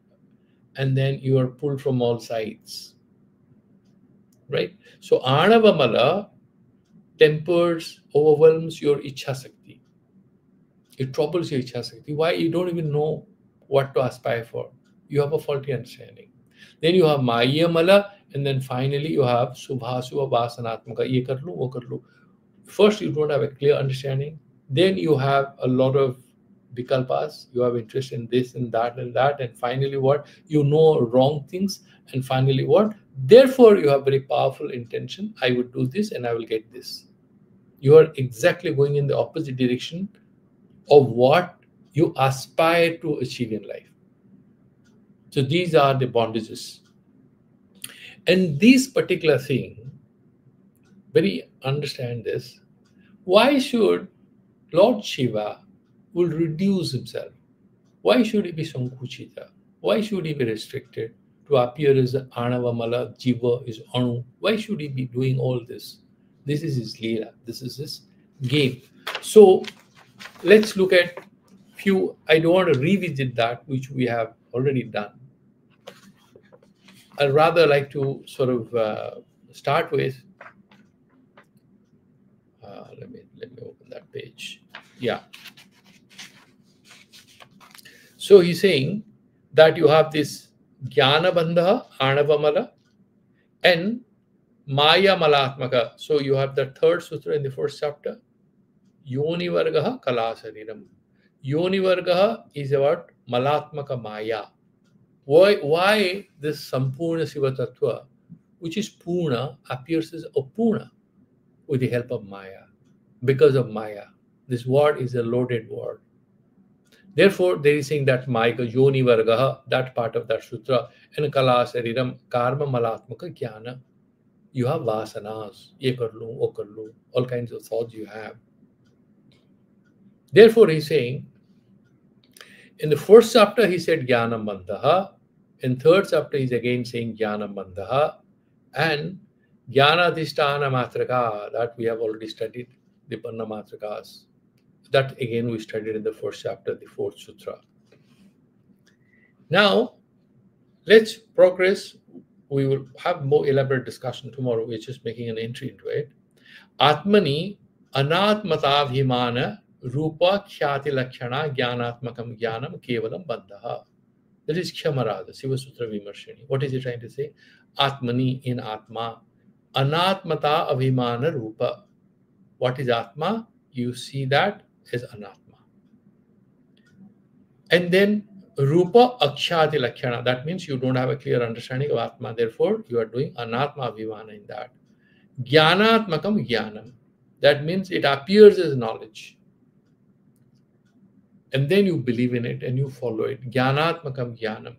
[SPEAKER 1] and then you are pulled from all sides. Right? So Anava Mala tempers, overwhelms your Ichha Sakti. It troubles your Ichha Sakti. Why? You don't even know what to aspire for. You have a faulty understanding. Then you have Maya Mala, and then finally you have Subhasuva Vasanatmaka. Ye kar lu, wo kar lu. First, you don't have a clear understanding. Then you have a lot of vikalpas. You have interest in this and that and that. And finally, what? You know wrong things. And finally, what? Therefore, you have very powerful intention. I would do this and I will get this. You are exactly going in the opposite direction of what you aspire to achieve in life. So these are the bondages. And this particular thing, very understand this, why should Lord Shiva will reduce himself? Why should he be Sankuchita? Why should he be restricted to appear as Anavamala, Jiva is Anu? Why should he be doing all this? This is his Leela. This is his game. So let's look at few. I don't want to revisit that, which we have already done. I'd rather like to sort of start with. Let me open that page. Yeah. So he's saying that you have this Jnana Bandha, Anavamala, and Maya Malatmaka. So you have the third sutra in the first chapter. Yoni Vargaha Kalasariram. Yoni Vargaha is about Malatmaka Maya. Why this Sampurna Siva Tattva, which is Purna, appears as Apurna with the help of Maya? Because of Maya. This word is a loaded word. Therefore, there is saying that Maya, Yoni Vargaha, that part of that sutra, and Kalasariram, Karma Malatmaka Jnana. You have vasanas, ye karlu, o karlu, all kinds of thoughts you have. Therefore, he's saying, in the first chapter, he said Jnana Bandhaha. In third chapter, he's again saying Jnana Bandhaha. And Jnana Adhisthana Matraka, that we have already studied, the Panna Matrakas. That again we studied in the first chapter, the fourth sutra. Now, let's progress. We will have more elaborate discussion tomorrow. We're just making an entry into it. Atmani anatmatavhimana rupa khyati lakshana jnanatmakam jnanam kevalam bandhaha. That is Kshemaraja, Siva Sutra Vimarshani. What is he trying to say? Atmani, in Atma. Anatmata avhimana rupa. What is Atma? You see that as Anatma. And then Rupa Akshati Lakshana. That means you don't have a clear understanding of Atma. Therefore, you are doing Anatma Avimana in that. Jnanatmakam Jnanam. That means it appears as knowledge. And then you believe in it and you follow it. Jnanatmakam Jnanam.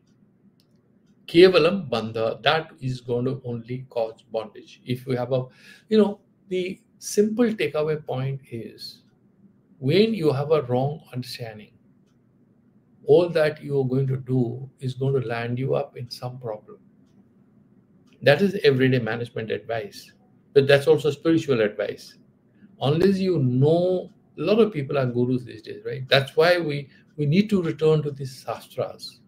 [SPEAKER 1] Kevalam Bandha. That is going to only cause bondage. If we have a, the simple takeaway point is, when you have a wrong understanding, all that you are going to do is going to land you up in some problem. That is everyday management advice. But that's also spiritual advice. Unless you know, a lot of people are gurus these days, right? That's why we need to return to these sastras.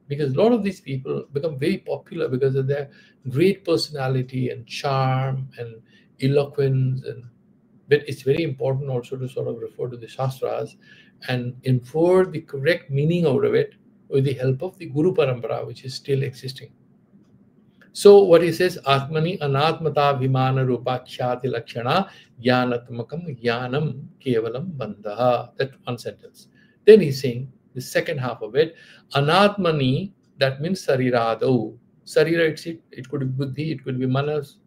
[SPEAKER 1] Because a lot of these people become very popular because of their great personality and charm and eloquence. But it's very important also to sort of refer to the shastras and infer the correct meaning out of it with the help of the Guru Parampara, which is still existing. So what he says, Atmani anatmata vimana rupa khyati lakshana jnanatmakam jnanam kevalam bandhaha. That one sentence. Then he's saying the second half of it, anatmani, that means sarirado. Sarira, it could be buddhi, it could be manas.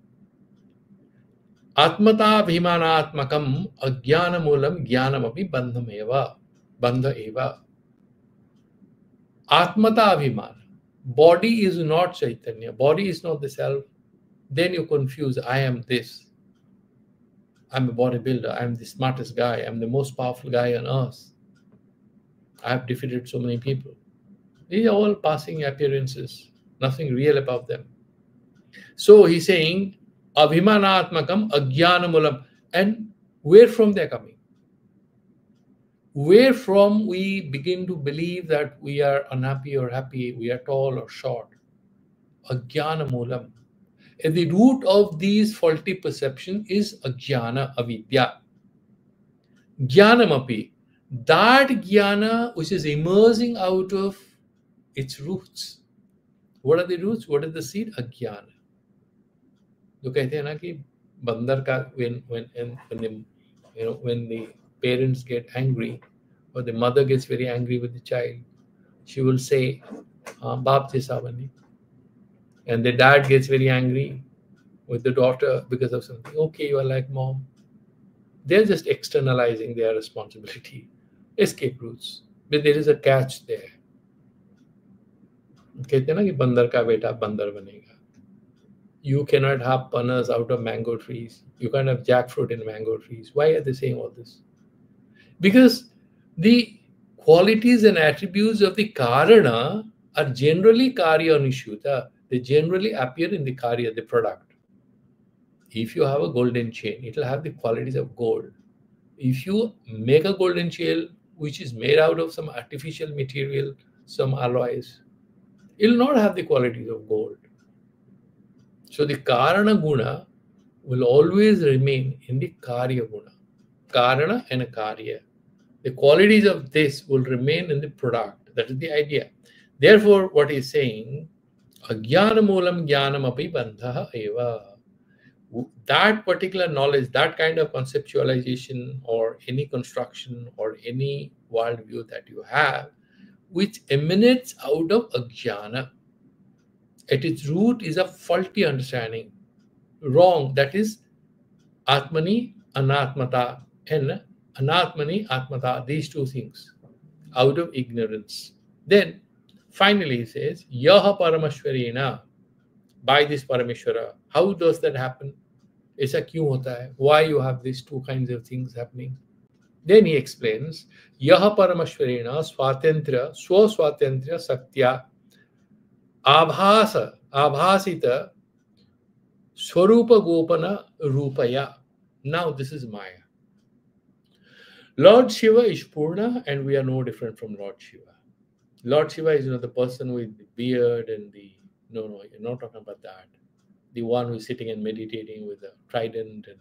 [SPEAKER 1] Atmata bhimanatmakam ajnana moolam jnanamapi bandha eva. Atmata abhimana. Body is not Chaitanya. Body is not the self. Then you confuse, I am this. I'm a bodybuilder. I'm the smartest guy. I'm the most powerful guy on earth. I have defeated so many people. These are all passing appearances. Nothing real about them. So he's saying, Abhimanatmakam Ajnanamulam. And where from they're coming? Where from we begin to believe that we are unhappy or happy, we are tall or short? Ajnanamulam. At the root of these faulty perceptions is ajnana, avidya. Jnanamapi. That jnana which is emerging out of its roots. What are the roots? What is the seed? Ajnana. जो कहते हैं ना कि बंदर का when the parents get angry or the mother gets very angry with the child, she will say, "Baap jaisa bane." And the dad gets very angry with the daughter because of something. Okay, you are like mom. They're just externalizing their responsibility. Escape routes. But there is a catch there. कहते हैं ना कि बंदर का बेटा बंदर बनेगा. You cannot have panas out of mango trees. You can't have jackfruit in mango trees. Why are they saying all this? Because the qualities and attributes of the karana are generally karya anishuta. They generally appear in the karya, the product. If you have a golden chain, it will have the qualities of gold. If you make a golden chain which is made out of some artificial material, some alloys, it will not have the qualities of gold. So the karana guna will always remain in the karya guna. Karana and a karya. The qualities of this will remain in the product. That is the idea. Therefore, what he is saying, ajnanamulam jnanam api bandhaha eva. That particular knowledge, that kind of conceptualization or any construction or any worldview that you have, which emanates out of ajnana, at its root is a faulty understanding, wrong. That is atmani anatmata and anatmani atmata, these two things, out of ignorance. Then finally he says, yaha paramashwarena, by this Parameshwara. How does that happen? Aisa kyun hota hai? Why you have these two kinds of things happening? Then he explains, yaha paramashwarena swatantra swaswatantra satya abhasita swarupa gopana rupaya. Now this is Maya. Lord Shiva is Purna and we are no different from Lord Shiva. Lord Shiva is the person with the beard and the... No, you're not talking about that. The one who is sitting and meditating with the trident and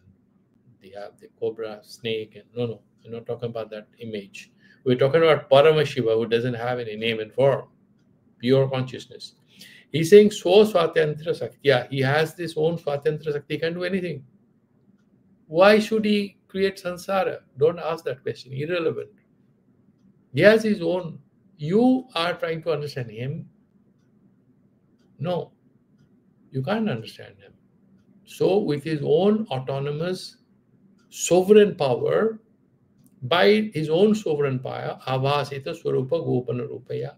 [SPEAKER 1] they have the cobra, snake, and no, you're not talking about that image. We're talking about Paramashiva, who doesn't have any name and form, pure consciousness. He's saying, So Swatantra Saktya. He has this own Swatantra Sakti, he can do anything. Why should he create samsara? Don't ask that question, irrelevant. He has his own. You are trying to understand him. No, you can't understand him. So with his own autonomous sovereign power, by his own sovereign power, avasita swarupa gopana rupaya.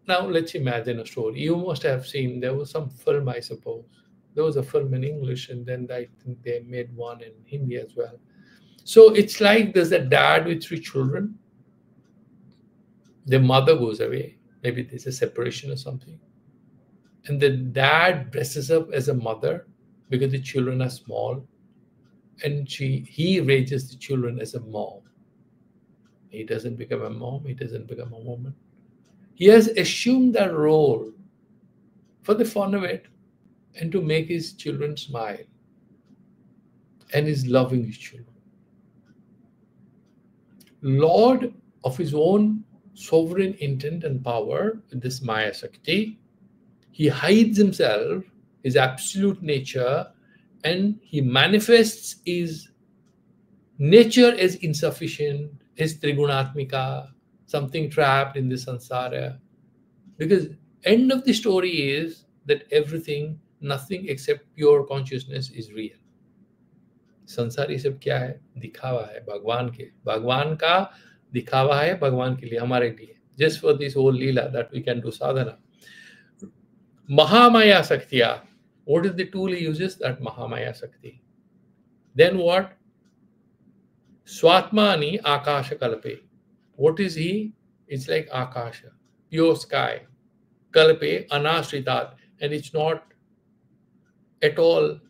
[SPEAKER 1] Now let's imagine a story. You must have seen, there was some film, I suppose. There was a film in English and then I think they made one in Hindi as well. So it's like there's a dad with 3 children. The mother goes away. Maybe there's a separation or something. And the dad dresses up as a mother because the children are small. And he raises the children as a mom. He doesn't become a mom. He doesn't become a woman. He has assumed that role for the fun of it and to make his children smile. And is loving his children. Lord of his own sovereign intent and power, with this Maya Shakti, he hides himself, his absolute nature, and he manifests his nature as insufficient, as Trigunatmika, something trapped in the samsara. Because end of the story is that everything, nothing except pure consciousness is real. संसारी सब क्या है? दिखावा है भगवान के. भगवान का दिखावा है भगवान के लिए, हमारे लिए. just for this whole Leela that we can do sadhana. Mahamaya Saktiya. What is the tool he uses? That Mahamaya Sakti. Then what? Swatmani Akasha Kalpe. What is he? It's like Akasha, pure sky. Kalpe Anashritat. And it's not at all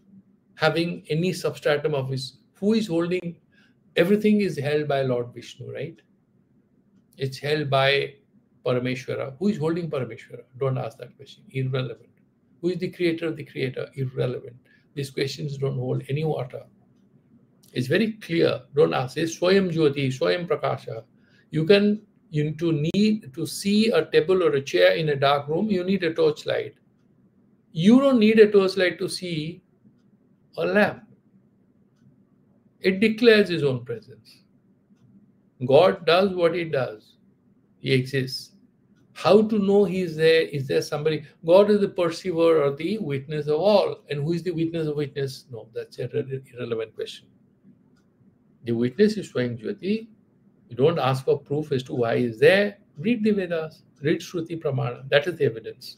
[SPEAKER 1] having any substratum of his. Who is holding? Everything is held by Lord Vishnu, right? It's held by Parameshwara. Who is holding Parameshwara? Don't ask that question. Irrelevant. Who is the creator of the creator? Irrelevant. These questions don't hold any water. It's very clear. Don't ask. It's Swayam Jyoti, Swayam Prakasha. To need to see a table or a chair in a dark room, you need a torchlight. You don't need a torchlight to see a lamp. It declares his own presence. God does what he does. He exists. How to know he is there? Is there somebody? God is the perceiver or the witness of all. And who is the witness of witness? No, that's an irrelevant question. The witness is Swayam Jyoti. You don't ask for proof as to why he is there. Read the Vedas. Read Shruti Pramana. That is the evidence.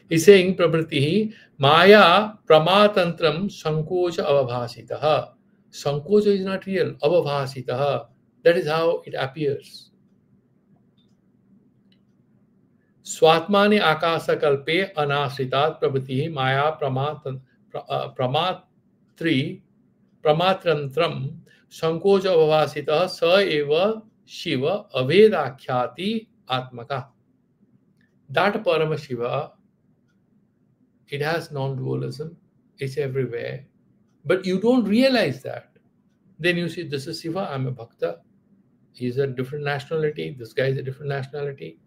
[SPEAKER 1] He's saying, Prabritihi, Maya Pramatantram Sankocha Avabhasitaha. Sankocha is not real. Avabhasitaha. That is how it appears. Swatmani Akasa Kalpe Anasritat Prabritihi Maya Pramatantram Sankocha Avabhasitaha Sa Eva Shiva Avedakhyati Atmaka. That Parama Shiva, it has non-dualism. It's everywhere. But you don't realize that. Then you see, this is Siva, I'm a Bhakta. He's a different nationality. This guy is a different nationality.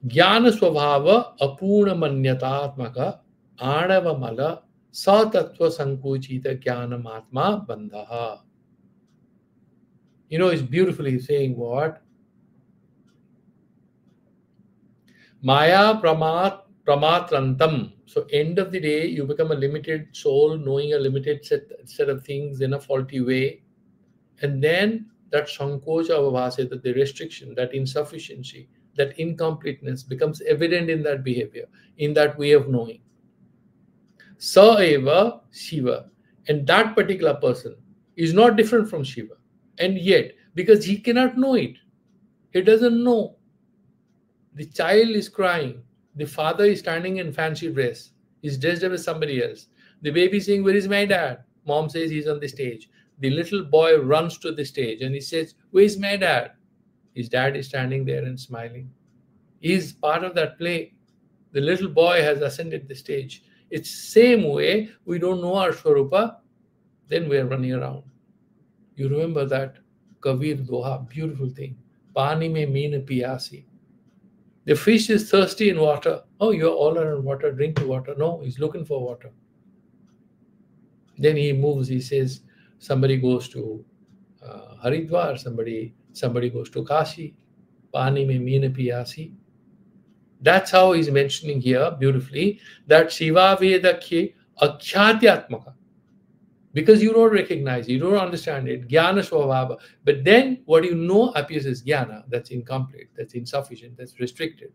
[SPEAKER 1] Jnana Swabhava Apurna Manyatatmaka Anava Mala Satattva Sankuchita Jnana Matma Bandhaha. You know, it's beautifully saying what? Maya Pramatrantam. So end of the day, you become a limited soul, knowing a limited set of things in a faulty way. And then that Sankocha Avabhasa, that the restriction, that insufficiency, that incompleteness becomes evident in that behavior, in that way of knowing. Sa eva Shiva. And that particular person is not different from Shiva. And yet, because he cannot know it, he doesn't know. The child is crying. The father is standing in fancy dress. He's dressed up as somebody else. The baby is saying, where is my dad? Mom says he's on the stage. The little boy runs to the stage and he says, where is my dad? His dad is standing there and smiling. He's part of that play. The little boy has ascended the stage. It's same way we don't know our Swarupa, then we are running around. You remember that Kabir Doha, beautiful thing. Pani mein meen piyasi. The fish is thirsty in water. Oh, you're all around water, drink the water. No, he's looking for water. Then he moves, he says, somebody goes to Haridwar, somebody goes to Kashi. Pani mein meen piyasi. That's how he's mentioning here beautifully that Shiva Vedakye Akhyatyaatmaka. Because you don't recognize, you don't understand it, Jnana Swabhava. But then what you know appears as Jnana. That's incomplete, that's insufficient, that's restricted.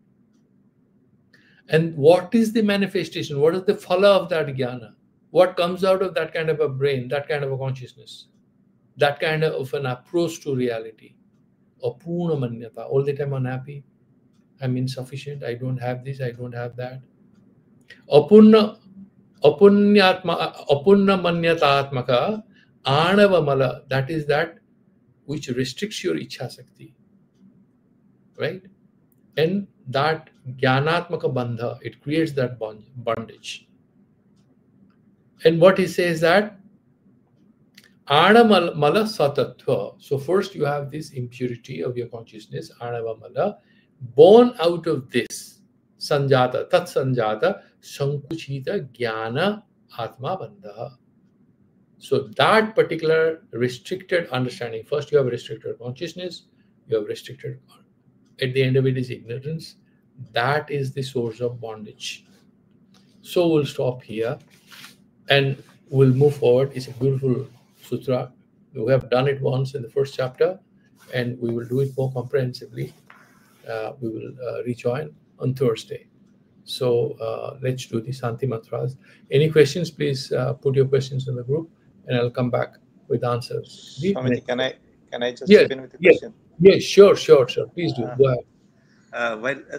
[SPEAKER 1] And what is the manifestation? What is the phala of that Jnana? What comes out of that kind of a brain, that kind of a consciousness, that kind of an approach to reality? Apurna manyata, all the time unhappy. I'm insufficient, I don't have this, I don't have that. Apurna manyatatmaka anava mala, that is that which restricts your ichha sakti, right? And that jnanatmaka bandha, it creates that bondage. And what he says that anava mala satatva. So first you have this impurity of your consciousness, anava mala, born out of this sanjata, tat sanjata, sankuchita jnana atma bandha. So that particular restricted understanding, first you have restricted consciousness, you have restricted, at the end of it is ignorance. That is the source of bondage. So we'll stop here and we'll move forward. It's a beautiful sutra. We have done it once in the first chapter, and we will do it more comprehensively. We will rejoin on Thursday. So let's do the Santi mantras. Any questions, please put your questions in the group, and I'll come back with answers.
[SPEAKER 2] Swamiji, can I just
[SPEAKER 1] Yes,
[SPEAKER 2] chip in with a
[SPEAKER 1] yes,
[SPEAKER 2] question?
[SPEAKER 1] yes, sure, sure, sure. Please do. Go ahead.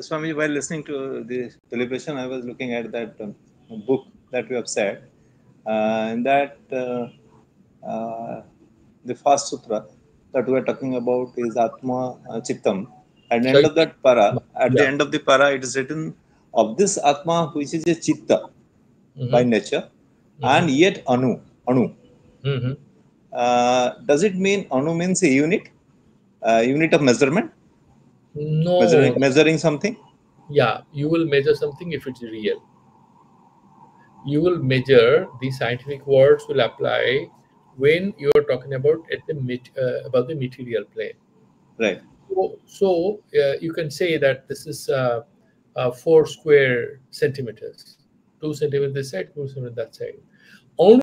[SPEAKER 2] Swamiji, while listening to the deliberation, I was looking at that book that you have said. In that, the first sutra that we are talking about is Atma Chittam. At the end of that para, at the
[SPEAKER 1] Yeah.
[SPEAKER 2] end of the para, it is written of this Atma, which is a Chitta by nature, and yet Anu. Does it mean Anu means a unit of measurement?
[SPEAKER 1] No.
[SPEAKER 2] Measuring something?
[SPEAKER 1] Yeah, you will measure something if it's real. You will measure, the scientific words will apply when you are talking about about the material plane.
[SPEAKER 2] Right.
[SPEAKER 1] So you can say that this is 4 square centimeters, 2 centimeters this side, 2 centimeters that side. Only